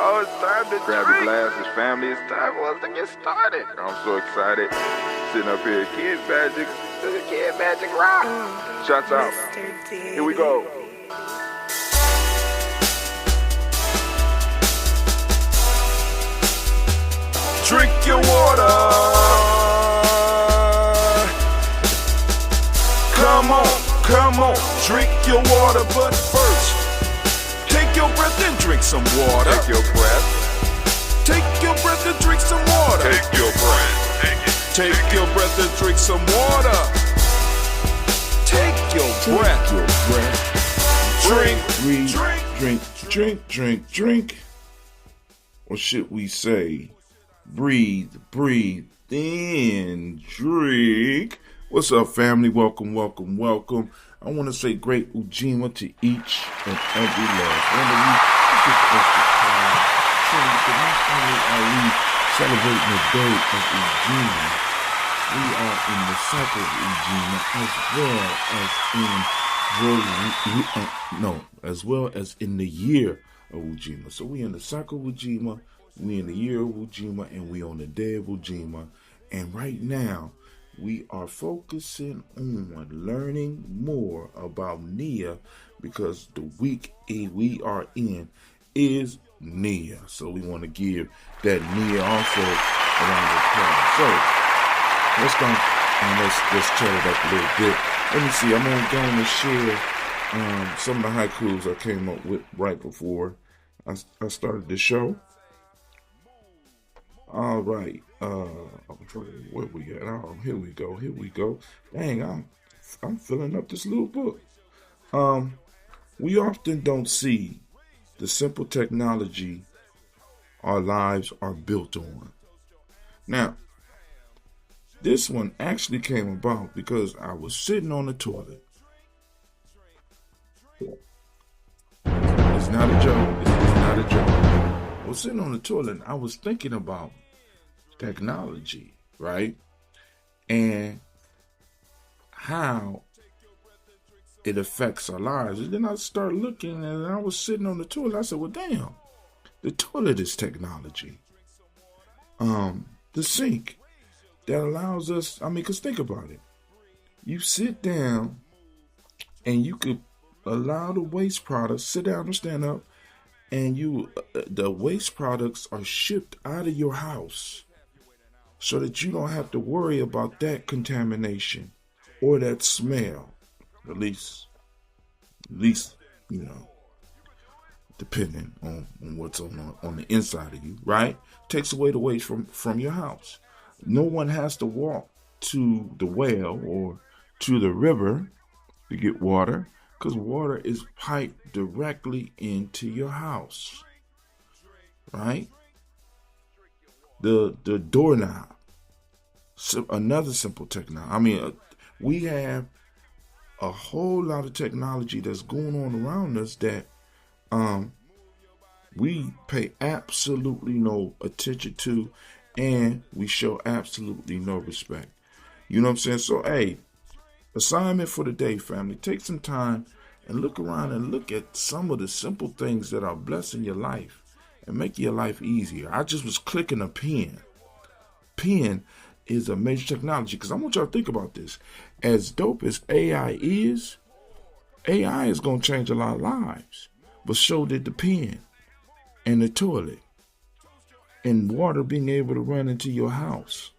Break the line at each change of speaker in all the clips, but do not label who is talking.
Oh, it's time to grab your glasses, family. It's time for us to get started. I'm so excited. Sitting up here, Kid Magic Rock. Shots out. Here we go. Drink your water. Come on, drink your water, but first, take your breath and drink some water. Take your breath. Take your breath and drink some water. Take your breath. Take your breath and drink some water. Take your breath.
Drink. Or should we say, breathe, then drink. What's up, family? Welcome. I want to say great Gye-nyame to each and every last one of you. This is Oscar not only are we celebrating the day of Gye-nyame, we are in the cycle of Gye-nyame as well as in the year of Gye-nyame. So we in the cycle of Gye-nyame, we in the year of Gye-nyame, and we on the day of Gye-nyame. And right now, we are focusing on learning more about Nia because the week we are in is Nia. So we want to give that Nia also a round of applause. So let's go and let's chat it up a little bit. Let me see. I'm going to share some of the haikus I came up with right before I started the show. All right. Where we at? Oh, here we go. Dang, I'm filling up this little book. We often don't see the simple technology our lives are built on. Now, this one actually came about because I was sitting on the toilet. It's not a joke. I was sitting on the toilet and I was thinking about technology, right? And how it affects our lives. And then I started looking and I was sitting on the toilet. I said, well, damn, the toilet is technology. The sink that allows us, because think about it. You sit down and you could allow the waste products, sit down or stand up, and the waste products are shipped out of your house so that you don't have to worry about that contamination or that smell. At least, depending on what's on the inside of you, right? Takes away the waste from your house. No one has to walk to the well or to the river to get water, because water is piped directly into your house, right? The doorknob, another simple technology. We have a whole lot of technology that's going on around us that we pay absolutely no attention to, and we show absolutely no respect. You know what I'm saying? So, hey, assignment for the day, family. Take some time and look around and look at some of the simple things that are blessing your life and making your life easier. I just was clicking a pen. Pen is a major technology, because I want y'all to think about this. As dope as AI is going to change a lot of lives. But so did the pen and the toilet and water being able to run into your house.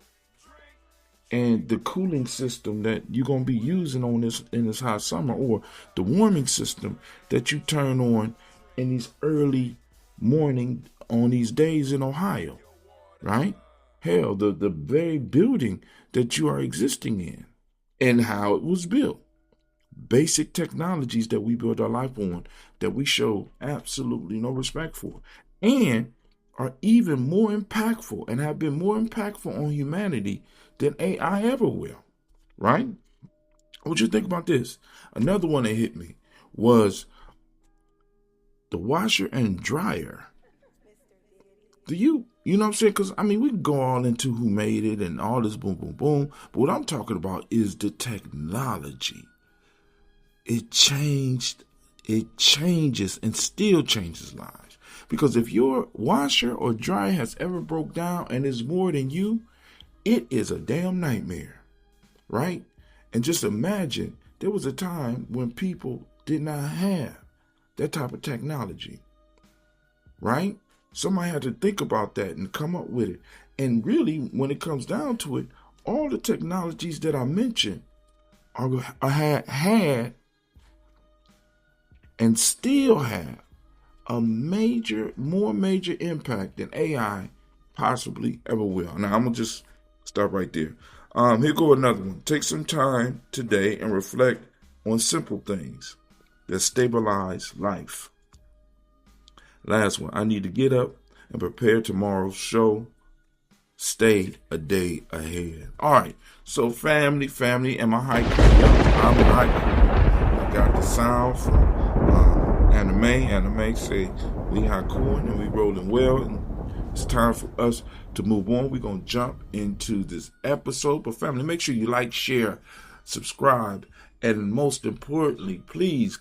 And the cooling system that you're going to be using in this hot summer, or the warming system that you turn on in these early morning on these days in Ohio, right? Hell, the very building that you are existing in and how it was built. Basic technologies that we build our life on that we show absolutely no respect for, and are even more impactful and have been more impactful on humanity than AI ever will, right? What you think about this? Another one that hit me was the washer and dryer. You know what I'm saying? Because, we can go all into who made it and all this boom, boom, boom. But what I'm talking about is the technology. It changes and still changes lives. Because if your washer or dryer has ever broke down and is more than you, it is a damn nightmare, right? And just imagine, there was a time when people did not have that type of technology, right? Somebody had to think about that and come up with it. And really, when it comes down to it, all the technologies that I mentioned had and still have a more major impact than AI possibly ever will. Now, I'm going to just stop right there. Here go another one. Take some time today and reflect on simple things that stabilize life. Last one. I need to get up and prepare tomorrow's show. Stay a day ahead. All right. So family, and my haiku. I'm a haiku. I got the sound from Anime. Anime say we haiku and we rolling well. And it's time for us to move on. We're going to jump into this episode. But family, make sure you like, share, subscribe. And most importantly, please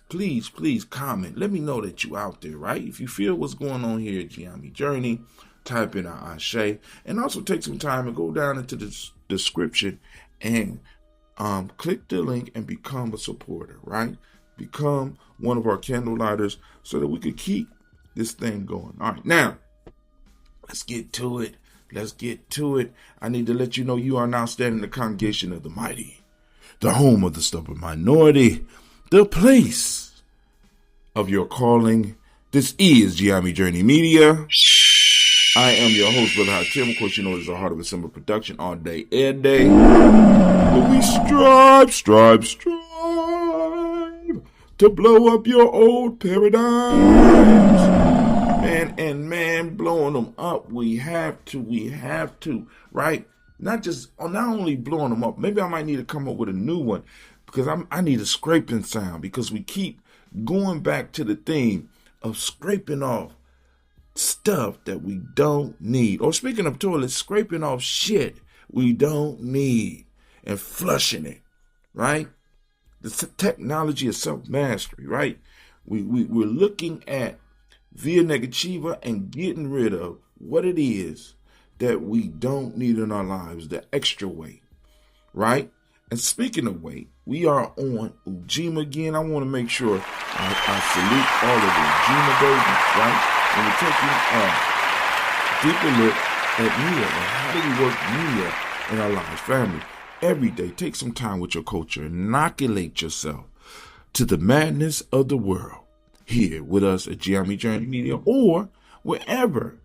comment. Let me know that you out there, right? If you feel what's going on here at Gye-nyame Journey, type in our Ashe. And also take some time and go down into the description and click the link and become a supporter, right? Become one of our candle lighters so that we could keep this thing going. All right, now, let's get to it. I need to let you know you are now standing in the congregation of the mighty, the home of the stubborn minority, the place of your calling. This is Gye-nyame Journey Media. I am your host, Brother Haatim. Of course, you know it's a Heart of a Simple production all day, every day. But we strive to blow up your old paradigms. Man, blowing them up. We have to, right? Not only blowing them up. Maybe I might need to come up with a new one because I need a scraping sound because we keep going back to the theme of scraping off stuff that we don't need. Or speaking of toilets, scraping off shit we don't need and flushing it, right? The technology of self-mastery, right? We're looking at via negativa and getting rid of what it is that we don't need in our lives, the extra weight, right? And speaking of weight, we are on Ujima again. I want to make sure I salute all of the Ujima babies, right? And we're taking a deeper look at Nia and how do we work Nia in our lives, family. Every day, take some time with your culture. Inoculate yourself to the madness of the world here with us at Gye-nyame Journey Media or wherever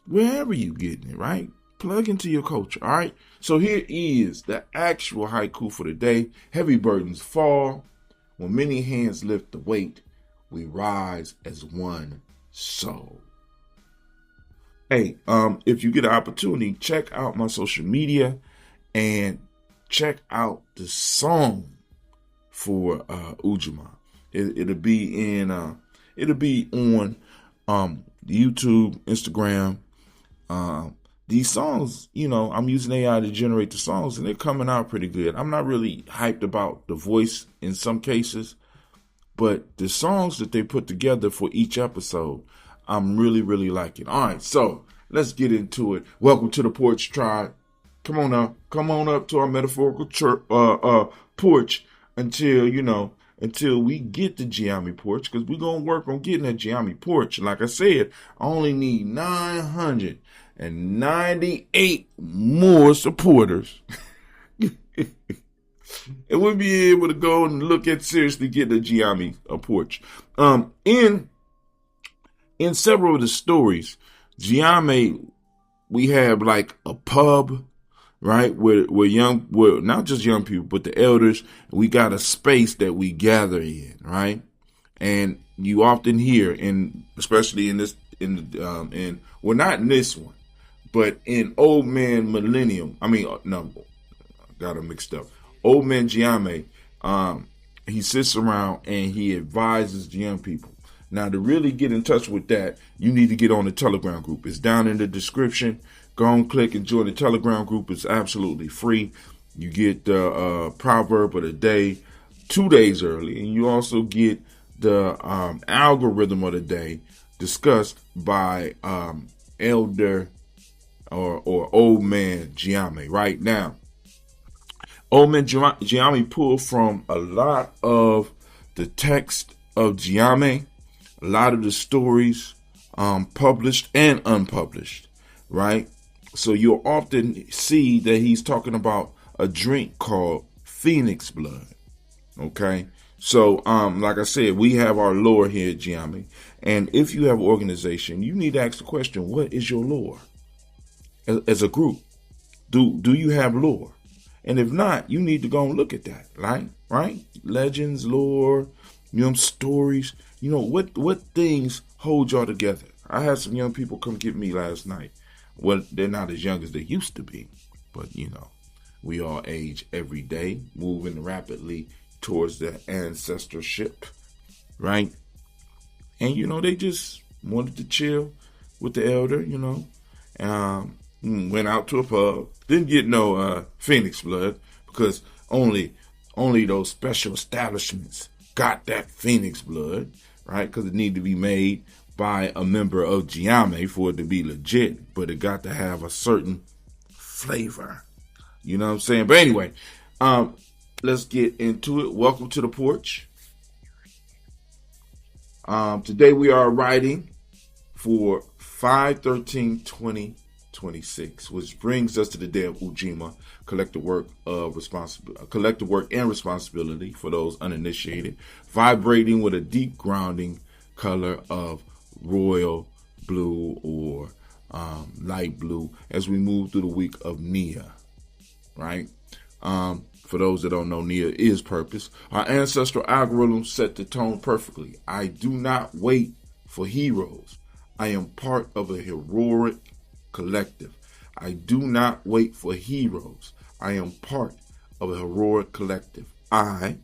you getting it, right? Plug into your culture, all right? So here is the actual haiku for the day. Heavy burdens fall. When many hands lift the weight, we rise as one soul. Hey, if you get an opportunity, check out my social media and check out the song for Ujima. It'll be on YouTube, Instagram. These songs, I'm using AI to generate the songs, and they're coming out pretty good. I'm not really hyped about the voice in some cases, but the songs that they put together for each episode, I'm really, really liking. All right, so let's get into it. Welcome to the Porch Tribe. Come on up to our metaphorical porch until we get the Gye-nyame porch, because we're going to work on getting that Gye-nyame porch. Like I said, I only need 998 more supporters. And we'll be able to go and look at seriously getting a Gye-nyame porch. In several of the stories, Gye-nyame, we have like a pub, right? Where not just young people, but the elders, we got a space that we gather in, right? And you often hear, especially not in this one, but in Old Man Millennium, no, got them mixed up. Old Man Gye-nyame, he sits around and he advises the young people. Now, to really get in touch with that, you need to get on the Telegram group. It's down in the description. Go on, click and join the Telegram group. It's absolutely free. You get the proverb of the day 2 days early, and you also get the algorithm of the day discussed by Elder or Old Man Gye-nyame. Right now, Old Man Gye-nyame pulled from a lot of the text of Gye-nyame, a lot of the stories published and unpublished, right? So you'll often see that he's talking about a drink called Phoenix Blood, okay? So, like I said, we have our lore here at Gye-nyame, and if you have an organization, you need to ask the question, what is your lore? As a group, do you have lore? And if not, you need to go and look at that, right? Legends, lore, stories. What things hold y'all together? I had some young people come get me last night. Well, they're not as young as they used to be, but we all age every day, moving rapidly towards the ancestorship, right? And they just wanted to chill with the elder, went out to a pub, didn't get no Phoenix Blood because only those special establishments got that Phoenix Blood, right? Because it needed to be made by a member of Gye-nyame for it to be legit, but it got to have a certain flavor. You know what I'm saying? But anyway, let's get into it. Welcome to the porch. Today we are writing for 5/13/2026, which brings us to the day of Ujima, collective work and responsibility for those uninitiated, vibrating with a deep grounding color of royal blue or light blue as we move through the week of Nia, right? For those that don't know, Nia is purpose. Our ancestral algorithm set the tone perfectly. I do not wait for heroes. I am part of a heroic collective. I do not wait for heroes. I am part of a heroic collective. I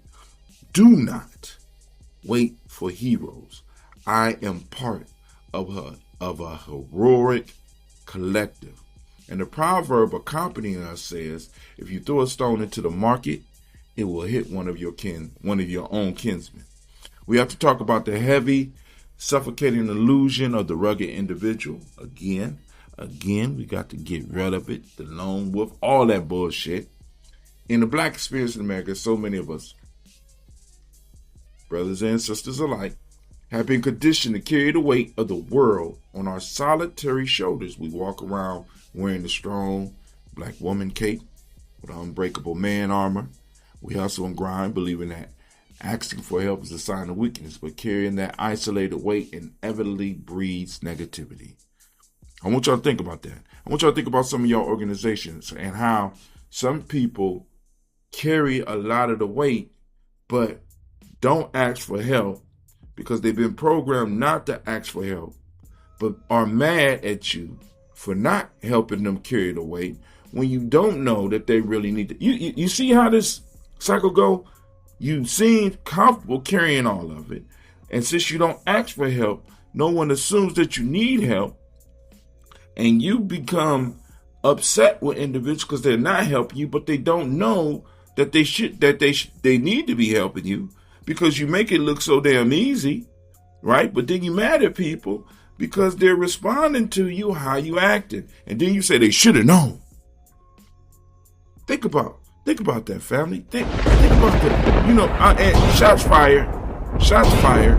do not wait for heroes. I am part of a heroic collective. And the proverb accompanying us says, if you throw a stone into the market, it will hit one of your own kinsmen. We have to talk about the heavy, suffocating illusion of the rugged individual. Again, we got to get rid of it. The lone wolf, all that bullshit. In the black experience in America, so many of us, brothers and sisters alike, have been conditioned to carry the weight of the world on our solitary shoulders. We walk around wearing the strong black woman cape with unbreakable man armor. We hustle and grind, believing that asking for help is a sign of weakness, but carrying that isolated weight inevitably breeds negativity. I want y'all to think about that. I want y'all to think about some of y'all organizations and how some people carry a lot of the weight, but don't ask for help because they've been programmed not to ask for help, but are mad at you for not helping them carry the weight when you don't know that they really need to. You see how this cycle go? You seem comfortable carrying all of it. And since you don't ask for help, no one assumes that you need help. And you become upset with individuals because they're not helping you, but they don't know that they need to be helping you because you make it look so damn easy, right? But then you mad at people because they're responding to you how you acted. And then you say they should have known. Think about that, family. Think about that. And shots fired.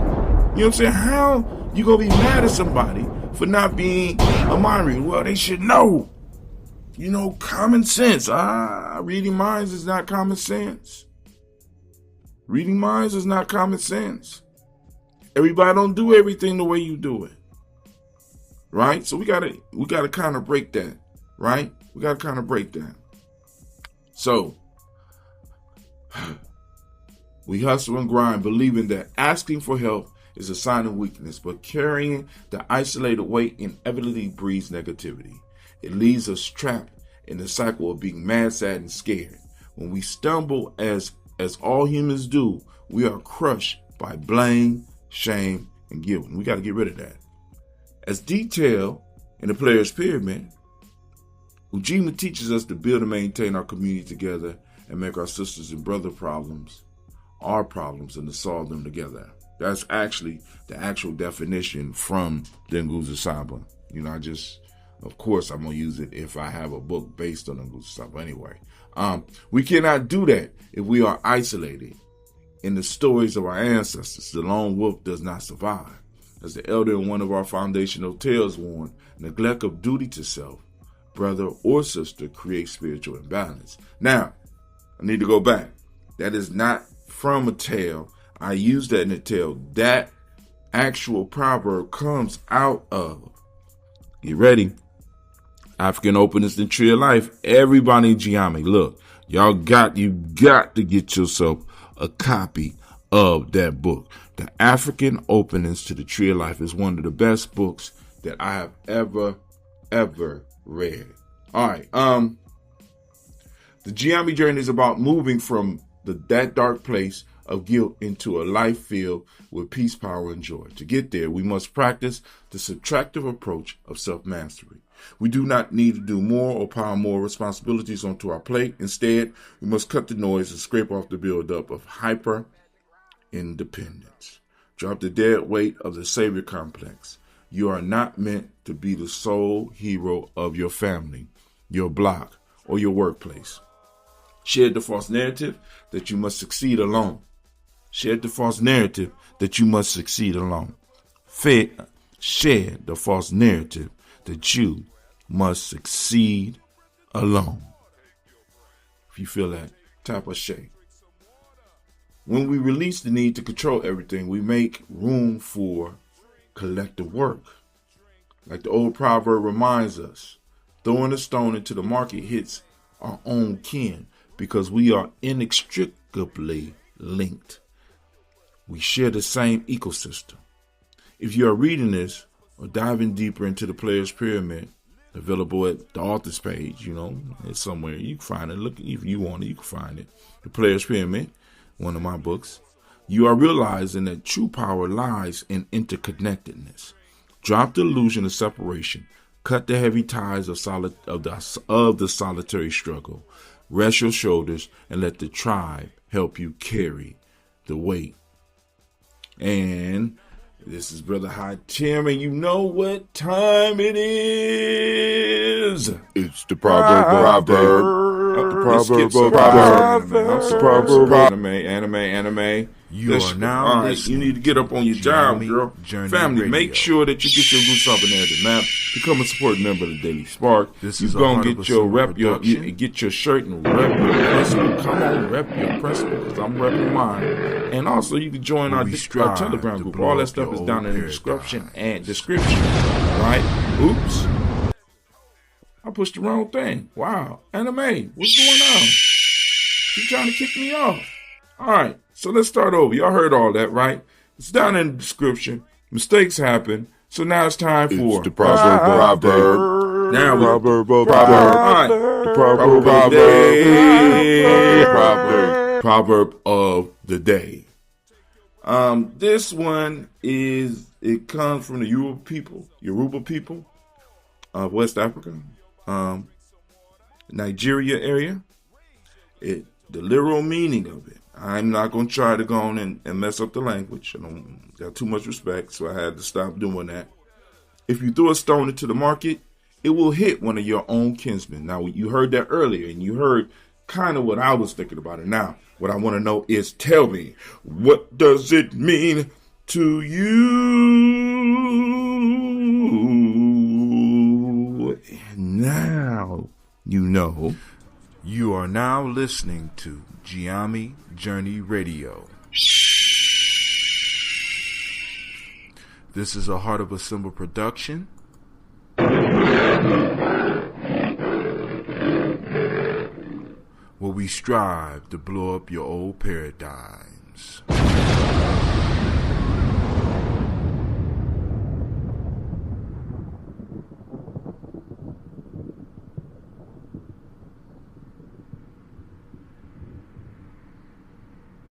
You know what I'm saying? How you gonna be mad at somebody for not being a mind reader? Well, they should know. Common sense. Reading minds is not common sense. Reading minds is not common sense. Everybody don't do everything the way you do it. Right? So we gotta kind of break that. Right? We gotta kind of break that. So we hustle and grind, believing that asking for help is a sign of weakness, but carrying the isolated weight inevitably breeds negativity. It leaves us trapped in the cycle of being mad, sad, and scared. When we stumble, as all humans do, we are crushed by blame, shame, and guilt. And we got to get rid of that. As detailed in the Player's Pyramid, Ujima teaches us to build and maintain our community together and make our sisters and brother problems our problems and to solve them together. That's actually the actual definition from the Nguzo Saba. Of course, I'm going to use it if I have a book based on the Nguzo Saba anyway. We cannot do that if we are isolated. In the stories of our ancestors, the lone wolf does not survive. As the elder in one of our foundational tales warned, neglect of duty to self, brother or sister, creates spiritual imbalance. Now, I need to go back. That is not from a tale. I used that in a tale. That actual proverb comes out of, get ready, African Openness and Tree of Life. Everybody in Gye-nyame, look, you got to get yourself a copy of that book. The African Openness to the Tree of Life is one of the best books that I have ever read. All right. The Gye-nyame journey is about moving from that dark place of guilt into a life filled with peace, power, and joy. To get there, we must practice the subtractive approach of self-mastery. We do not need to do more or pile more responsibilities onto our plate. Instead, we must cut the noise and scrape off the buildup of hyper-independence. Drop the dead weight of the savior complex. You are not meant to be the sole hero of your family, your block, or your workplace. Shed the false narrative that you must succeed alone. Shed the false narrative that you must succeed alone. Shed the false narrative that you must succeed alone. If you feel that, tap or shake. When we release the need to control everything, we make room for collective work. Like the old proverb reminds us, throwing a stone into the market hits our own kin because we are inextricably linked. We share the same ecosystem. If you are reading this or diving deeper into the Player's Pyramid, available at the author's page, it's somewhere. You can find it. Look, if you want it, you can find it. The Player's Pyramid, one of my books. You are realizing that true power lies in interconnectedness. Drop the illusion of separation. Cut the heavy ties of the solitary struggle. Rest your shoulders and let the tribe help you carry the weight. And this is Brother Haatim, and you know what time it is.
It's the proverb.
Anime.
You are now listening.
You need to get up on your job, girl. Family,
Radio.
make sure that you get your roots up in there to map. Become a support member of the Daily Spark.
This
you
is
gonna get your rep,
get
your shirt and rep your principal. Come on, rep your principal, because I'm repping mine. And also, you can join our Telegram group. All that stuff is down in the description. Right? Oops. I pushed the wrong thing. Wow. Anime, what's going on? You trying to kick me off? All right, so let's start over. Y'all heard all that, right? It's down in the description. Mistakes happen. So now it's time for
the proverb.
Now
Proverb
of the day. This one it comes from the Yoruba people of West Africa, Nigeria area. The literal meaning of it. I'm not going to try to go on and mess up the language. I don't got too much respect, so I had to stop doing that. If you throw a stone into the market, it will hit one of your own kinsmen. Now, you heard that earlier, and you heard kind of what I was thinking about it. Now, what I want to know is, tell me, what does it mean to you? And now, you know.
You are now listening to Gye-nyame Journey Radio. This is a Heart of a Symbol production. Where we strive to blow up your old paradigms.